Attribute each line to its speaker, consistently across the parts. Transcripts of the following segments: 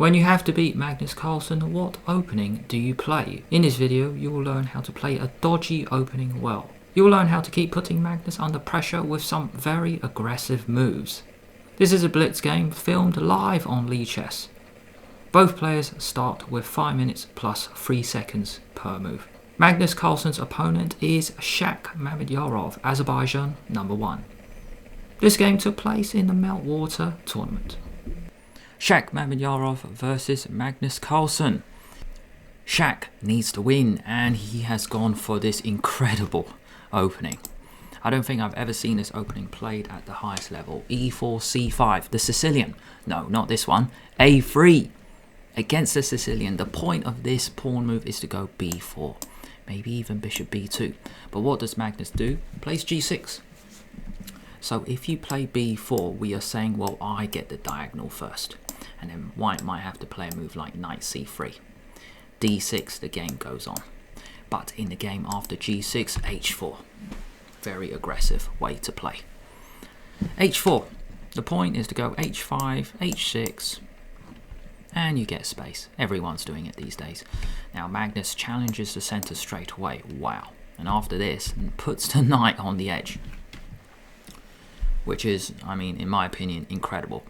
Speaker 1: When you have to beat Magnus Carlsen, what opening do you play? In this video, you will learn how to play a dodgy opening well. You will learn how to keep putting Magnus under pressure with some very aggressive moves. This is a Blitz game filmed live on Lichess. Both players start with 5 minutes plus 3 seconds per move. Magnus Carlsen's opponent is Shak Mamedyarov, Azerbaijan Number 1. This game took place in the Meltwater tournament. Shak Mamedyarov versus Magnus Carlsen. Shak needs to win, and he has gone for this incredible opening. I don't think I've ever seen this opening played at the highest level. E4, C5, the Sicilian. No, not this one. A3 against the Sicilian. The point of this pawn move is to go B4. Maybe even bishop B2. But what does Magnus do? Plays G6. So if you play B4, we are saying, well, I get the diagonal first. And then white might have to play a move like knight C3. D6, the game goes on. But in the game after G6, H4. Very aggressive way to play. H4. The point is to go H5, H6, and you get space. Everyone's doing it these days. Now Magnus challenges the center straight away. Wow. And after this, puts the knight on the edge. Which is, I mean, in my opinion, incredible.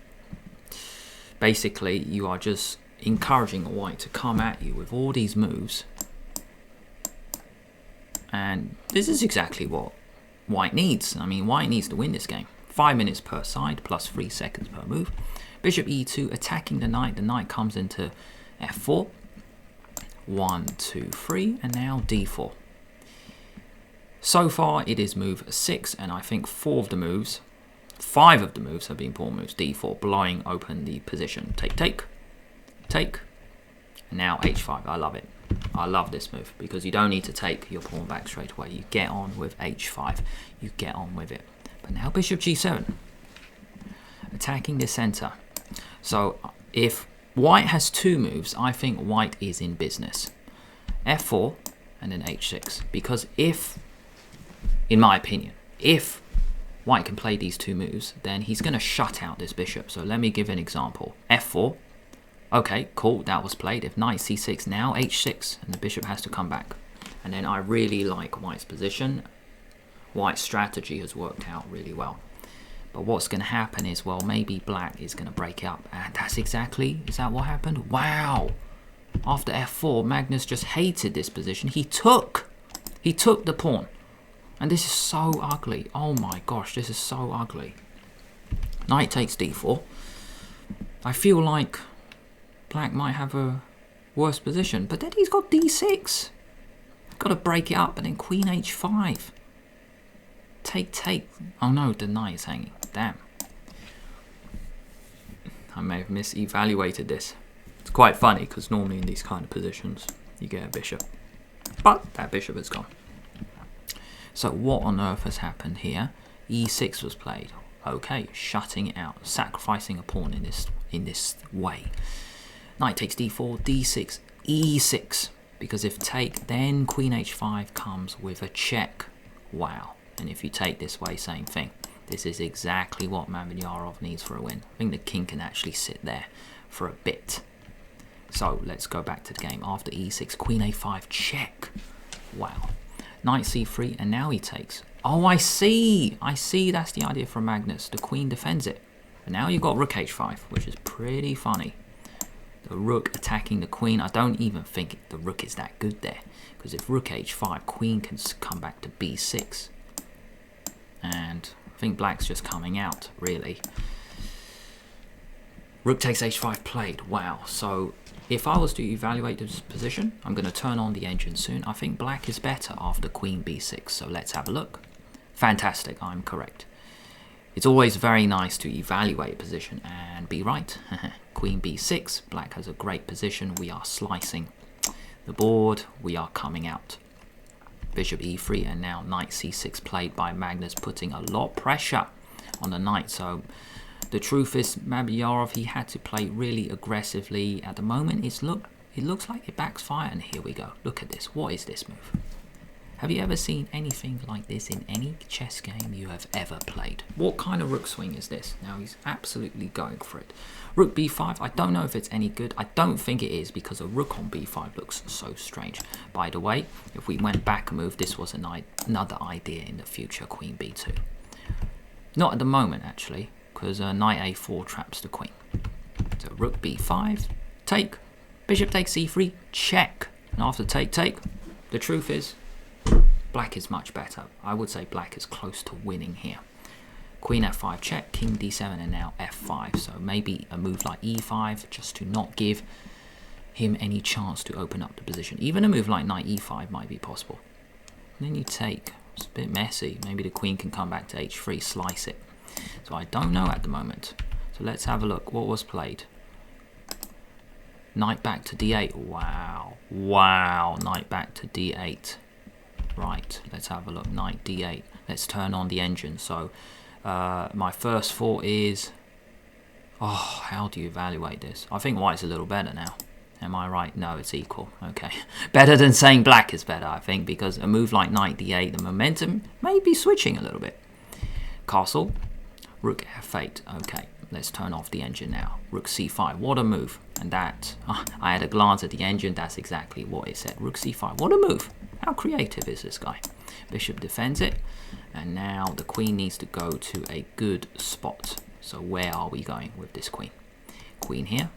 Speaker 1: Basically, you are just encouraging white to come at you with all these moves. And this is exactly what white needs. I mean, white needs to win this game. 5 minutes per side, plus 3 seconds per move. Bishop E2, attacking the knight. The knight comes into F4. 1, 2, 3, and now D4. So far, it is move 6, and I think 5 of the moves have been pawn moves. D4, blowing open the position. Take, take, take. And now H5. I love it. I love this move because you don't need to take your pawn back straight away. You get on with H5. You get on with it. But now bishop G7. Attacking the center. So if white has 2 moves, I think white is in business. F4 and then H6. Because if, in my opinion, if white can play these 2 moves, then he's going to shut out this bishop. So let me give an example. F4. Okay, cool, that was played. If knight C6, now H6, and the bishop has to come back. And then I really like white's position. White's strategy has worked out really well. But what's going to happen is, well, maybe black is going to break up. And that's exactly, is that what happened? Wow. After F4, Magnus just hated this position. He took the pawn. And this is so ugly. Oh my gosh, this is so ugly. Knight takes D4. I feel like black might have a worse position. But then he's got D6. Got to break it up, and then queen H5. Take, take. Oh no, the knight is hanging. Damn. I may have misevaluated this. It's quite funny, because normally in these kind of positions, you get a bishop. But that bishop is gone. So what on earth has happened here? E6 was played. Okay, shutting it out, sacrificing a pawn in this way. Knight takes D4, D6, E6. Because if take, then queen H5 comes with a check. Wow. And if you take this way, same thing. This is exactly what Mamedyarov needs for a win. I think the king can actually sit there for a bit. So let's go back to the game. After E6, queen A5, check. Wow. Knight C3, and now he takes. Oh, I see. I see that's the idea from Magnus. The queen defends it. But now you've got rook H5, which is pretty funny. The rook attacking the queen. I don't even think the rook is that good there. Because if rook H5, queen can come back to B6. And I think black's just coming out, really. Rook takes H5 played. Wow. So if I was to evaluate this position, I'm going to turn on the engine soon. I think black is better after queen B6. So let's have a look. Fantastic. I'm correct. It's always very nice to evaluate a position and be right. Queen B6. Black has a great position. We are slicing the board. We are coming out. Bishop E3, and now knight C6 played by Magnus, putting a lot of pressure on the knight. So the truth is, Mamedyarov, he had to play really aggressively. At the moment, it looks like it backfires, and here we go. Look at this. What is this move? Have you ever seen anything like this in any chess game you have ever played? What kind of rook swing is this? Now he's absolutely going for it. Rook b5, I don't know if it's any good. I don't think it is because a rook on b5 looks so strange. By the way, if we went back a move, this was another idea in the future, queen b2. Not at the moment actually, because knight a4 traps the queen. So rook b5, take, bishop takes c3, check. And after take, the truth is, black is much better. I would say black is close to winning here. Queen f5 check, king d7, and now f5. So maybe a move like e5 just to not give him any chance to open up the position. Even a move like knight e5 might be possible. And then you take. It's a bit messy. Maybe the queen can come back to h3, slice it. So I don't know at the moment. So let's have a look. What was played? Knight back to d8. Wow. Wow. Knight back to d8. Right, let's have a look. Knight d8. Let's turn on the engine. So my first thought is, oh, how do you evaluate this? I think white's a little better now. Am I right? No, it's equal. Okay. Better than saying black is better, I think, because a move like knight d8, the momentum may be switching a little bit. Castle, rook f8. Okay, let's turn off the engine now. Rook c5. What a move. And that, I had a glance at the engine. That's exactly what it said. Rook c5. What a move. How creative is this guy? Bishop defends it, and now the queen needs to go to a good spot. So where are we going with this queen? Queen here,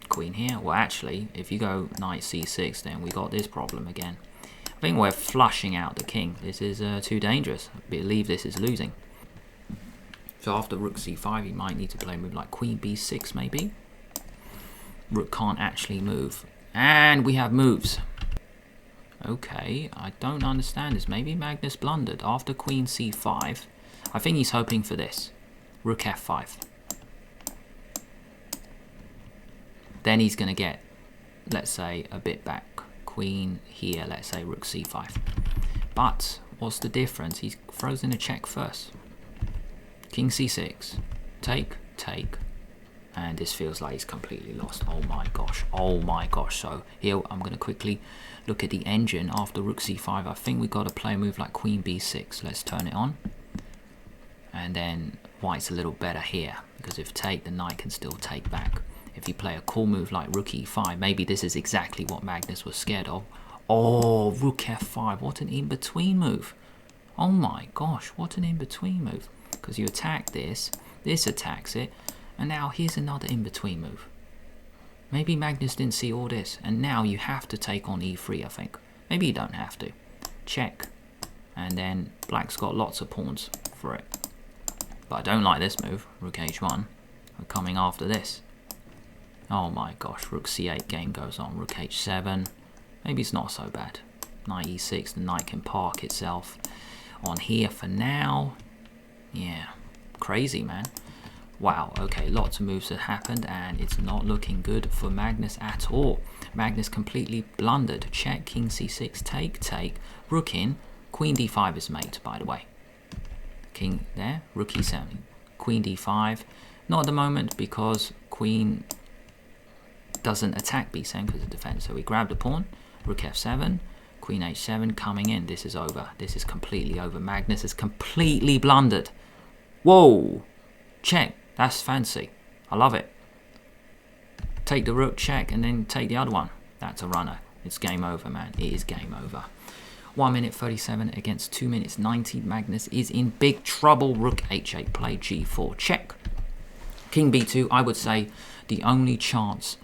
Speaker 1: queen here. Well, actually, if you go knight c6, then we got this problem again. I think we're flushing out the king. This is too dangerous. I believe this is losing. So after rook c5, you might need to play a move like queen b6 maybe. Rook can't actually move. And we have moves. Okay, I don't understand this. Maybe Magnus blundered. After queen c5, I think he's hoping for this. Rook f5. Then he's going to get, let's say, a bit back. Queen here, let's say rook c5. But what's the difference? He throws in a check first. King c6. Take, take. And this feels like he's completely lost. Oh my gosh. Oh my gosh. So here I'm going to quickly look at the engine. After rook c5, I think we've got to play a move like queen b6. Let's turn it on. And then white's a little better here, because if take, the knight can still take back. If you play a cool move like rook e5, maybe this is exactly what Magnus was scared of. Oh, rook f5. What an in-between move. Oh my gosh. What an in-between move. Because you attack this, this attacks it. And now here's another in-between move. Maybe Magnus didn't see all this, and now you have to take on e3, I think. Maybe you don't have to. Check. And then black's got lots of pawns for it. But I don't like this move, rook h1. We're coming after this. Oh my gosh, rook c8 game goes on, rook h7. Maybe it's not so bad. Knight e6, the knight can park itself on here for now. Yeah, crazy, man. Wow, okay, lots of moves have happened, and it's not looking good for Magnus at all. Magnus completely blundered. Check, king c6, take, take, rook in. Queen d5 is mate, by the way. King there, rook e7, queen d5. Not at the moment, because queen doesn't attack b7 because of defense. So we grab the pawn, rook f7, queen h7 coming in. This is over. This is completely over. Magnus has completely blundered. Whoa, check. That's fancy. I love it. Take the rook, check, and then take the other one. That's a runner. It's game over, man. It is game over. 1 minute 37 against 2 minutes 90. Magnus is in big trouble. Rook h8, play g4, check. King b2, I would say the only chance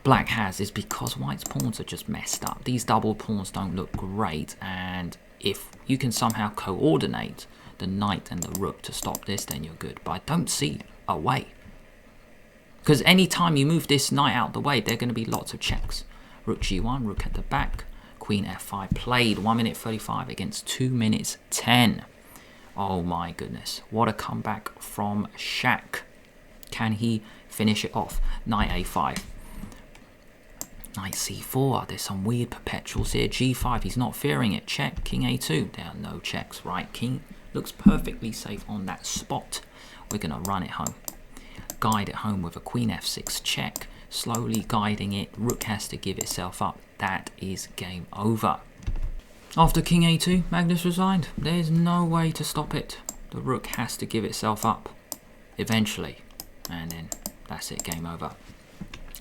Speaker 1: black has is because white's pawns are just messed up. These double pawns don't look great, and if you can somehow coordinate the knight and the rook to stop this, then you're good. But I don't see a way. Because any time you move this knight out the way, there are going to be lots of checks. Rook g1, rook at the back, queen f5 played. 1 minute 35 against 2 minutes 10. Oh my goodness. What a comeback from Shak. Can he finish it off? Knight a5. Knight c4. There's some weird perpetuals here. g5. He's not fearing it. Check. King a2. There are no checks. Right. King looks perfectly safe on that spot. We're going to run it home. Guide it home with a queen f6 check. Slowly guiding it. Rook has to give itself up. That is game over. After king a2, Magnus resigned. There's no way to stop it. The rook has to give itself up eventually, and then that's it, game over.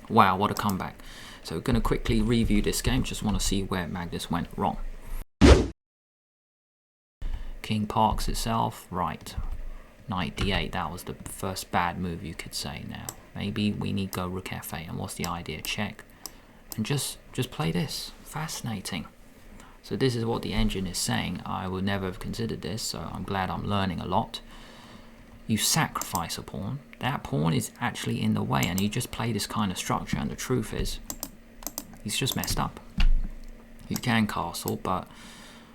Speaker 1: Wow, what a comeback. So we're going to quickly review this game, just want to see where Magnus went wrong. King parks itself, right. Knight d8, that was the first bad move you could say. Now maybe we need go rook f8, and what's the idea? Check, and just play this. Fascinating. So this is what the engine is saying. I would never have considered this, so I'm glad I'm learning a lot. You sacrifice a pawn. That pawn is actually in the way, and you just play this kind of structure, and the truth is he's just messed up. You can castle, but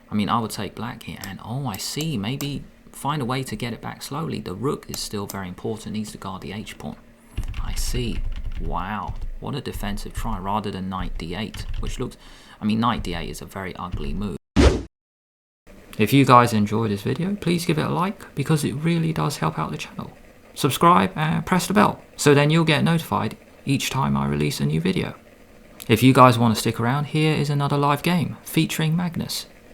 Speaker 1: I mean, I would take black here, and oh, I see, maybe find a way to get it back slowly. The rook is still very important, needs to guard the h-pawn. I see. Wow, what a defensive try, rather than knight d8, which looks, I mean, knight d8 is a very ugly move. If you guys enjoyed this video, please give it a like, because it really does help out the channel. Subscribe and press the bell, so then you'll get notified each time I release a new video. If you guys want to stick around, here is another live game featuring Magnus.